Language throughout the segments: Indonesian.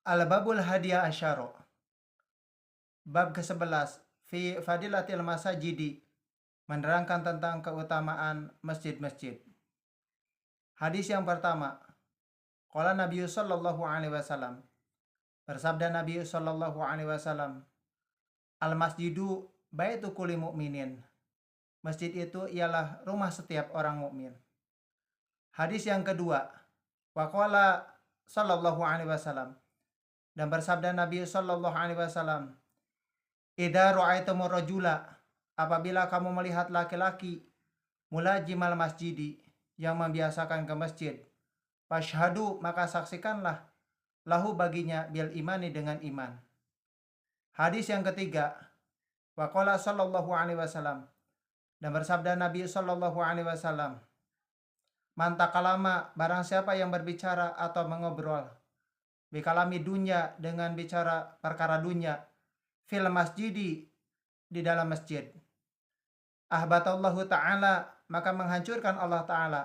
Al-Babul Hadiah Asyara. Bab ke-11 fi Fadilatil Masajidi, menerangkan tentang keutamaan masjid-masjid. Hadis yang pertama, qala Nabi sallallahu alaihi wasallam, bersabda Nabi sallallahu alaihi wasallam, al-masjidu baitu kulli mu'minin. Masjid itu ialah rumah setiap orang mukmin. Hadis yang kedua, wa qala sallallahu alaihi wasallam, dan bersabda Nabi sallallahu alaihi wasallam, idza ra'aitumur rajula, apabila kamu melihat laki-laki mulajimal masjidi, yang membiasakan ke masjid, fashhadu, maka saksikanlah, lahu baginya bil imani, dengan iman. Hadis yang ketiga, wa qala sallallahu alaihi wasallam, dan bersabda Nabi sallallahu alaihi wasallam, man takalama, barang siapa yang berbicara atau mengobrol, bikalami dunya, dengan bicara perkara dunya, fil masjidi, di dalam masjid, ahbatallahu ta'ala, maka menghancurkan Allah ta'ala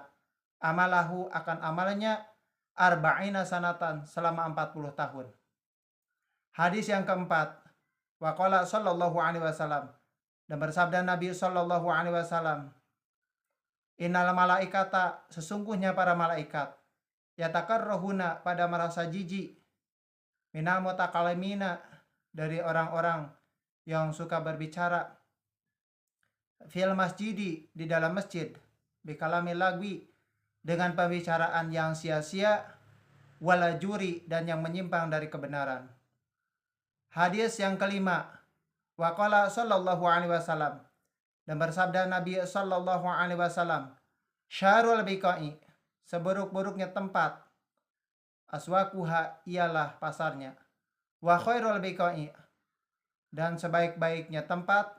amalahu, akan amalnya, arba'ina sanatan, selama 40 tahun. Hadis yang keempat, wa qala sallallahu alaihi wasallam, dan bersabda Nabi sallallahu alaihi wasallam, innal malaikata, sesungguhnya para malaikat, yatakarrahuna, pada merasa jijik, minal mutakalimina, dari orang-orang yang suka berbicara, fil masjidi, di dalam masjid, bikalamil lagwi, dengan pembicaraan yang sia-sia, walajuri, dan yang menyimpang dari kebenaran. Hadis yang kelima, wa qala sallallahu alaihi wasallam, dan bersabda Nabi sallallahu alaihi wasallam, syarul biqai, seburuk-buruknya tempat, aswaquha, ialah pasarnya, wa khairul biqai, dan sebaik-baiknya tempat,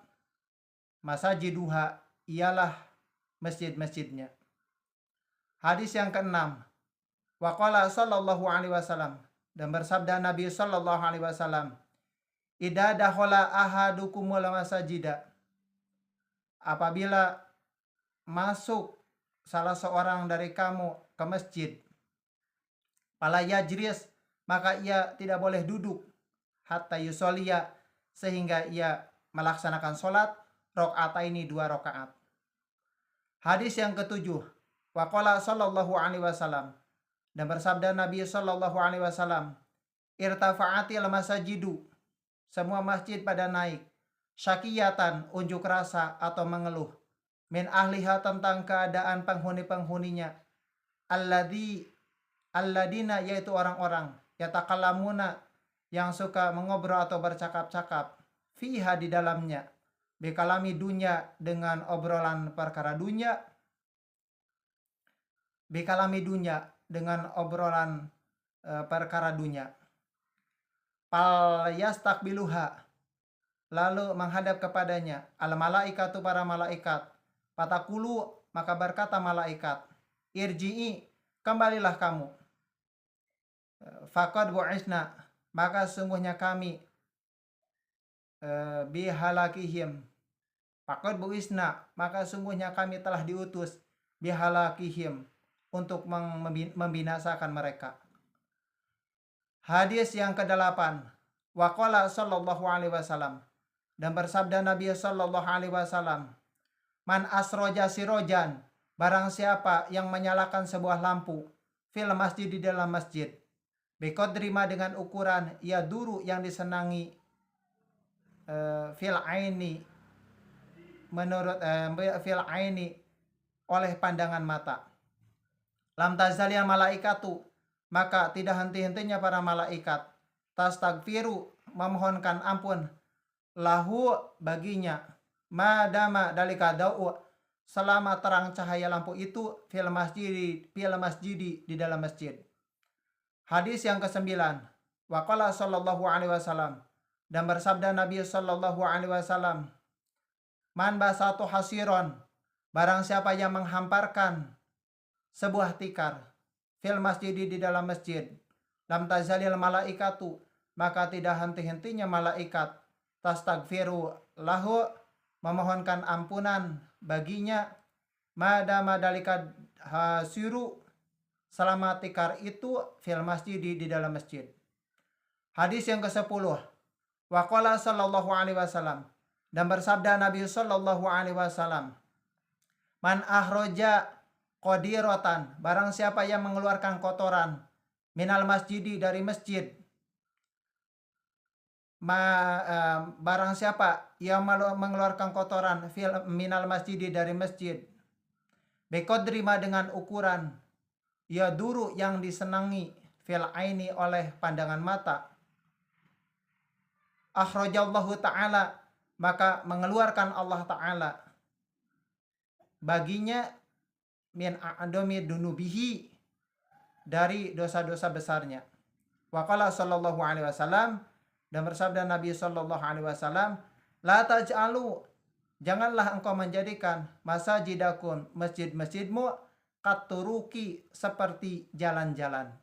masajiduha, ialah masjid-masjidnya. Hadis yang keenam, wa qala sallallahu alaihi wasallam, dan bersabda Nabi sallallahu alaihi wasallam, idza dakhala ahadukumul masajida, apabila masuk salah seorang dari kamu ke masjid, fala yajris, maka ia tidak boleh duduk, hatta yusolliya, sehingga ia melaksanakan sholat, rakaataini, 2 rakaat. Hadis yang ketujuh, wa qala sallallahu alaihi wasallam, dan bersabda Nabi sallallahu alaihi wasallam, irtafa'atil masajidu, semua masjid pada naik, syakiyatan, unjuk rasa atau mengeluh, min ahliha, tentang keadaan penghuni-penghuninya, alladina, yaitu orang-orang, yatakalamuna, yang suka mengobrol atau bercakap-cakap, fiha, di dalamnya, bikalami dunya, dengan obrolan perkara dunya, bikalami dunya, dengan obrolan perkara dunya, pal yastakbiluha, lalu menghadap kepadanya, al malaikatu, para malaikat, patakulu, maka berkata malaikat, irji'i, kembalilah kamu, faqad bu'isna, maka sungguhnya kami, bihalakihim, faqad bu'isna, maka sungguhnya kami telah diutus, bihalakihim, untuk membinasakan mereka. Hadis yang ke-8, wa qala sallallahu alaihi wasallam, dan bersabda Nabi sallallahu alaihi wasallam, man asroja sirojan, barang siapa yang menyalakan sebuah lampu, fil masjid, di dalam masjid, biqadrima, dengan ukuran, ya duru, yang disenangi, fil aini, menurut fil aini, oleh pandangan mata, lam tazalil malaikatu, maka tidak henti-hentinya para malaikat, tastagfiru, memohonkan ampun, lahu, baginya, madama dalika da'u, selama terang cahaya lampu itu, fil masjidi, di dalam masjid. Hadis yang ke-9, wa qala sallallahu alaihi wasallam, dan bersabda Nabi sallallahu alaihi wasallam, man basatu hasiron, barang siapa yang menghamparkan sebuah tikar, fil masjidi, di dalam masjid, lam tazalil malaikatu, maka tidak henti-hentinya malaikat, tastagfiru lahu, memohonkan ampunan baginya, madama dalika hasiru, selama tikar itu, fil masjidi, di dalam masjid. Hadis yang ke-10. Wa qala sallallahu alaihi wasallam, dan bersabda Nabi sallallahu alaihi wasallam, man ahroja qadiratan, barang siapa yang mengeluarkan kotoran, minal masjidi, dari masjid, barang siapa yang mengeluarkan kotoran minal masjidi, dari masjid, biqadri dengan ukuran, ya duru yang disenangi, fil aini oleh pandangan mata, akhrajallahu ta'ala, maka mengeluarkan Allah ta'ala baginya min a'domi dunubihi, dari dosa-dosa besarnya. Wa qala sallallahu alaihi wasallam, dan bersabda Nabi sallallahu alaihi wasallam, la taj'alu, janganlah engkau menjadikan masajidakum, masjid-masjidmu, katuruki, seperti jalan-jalan.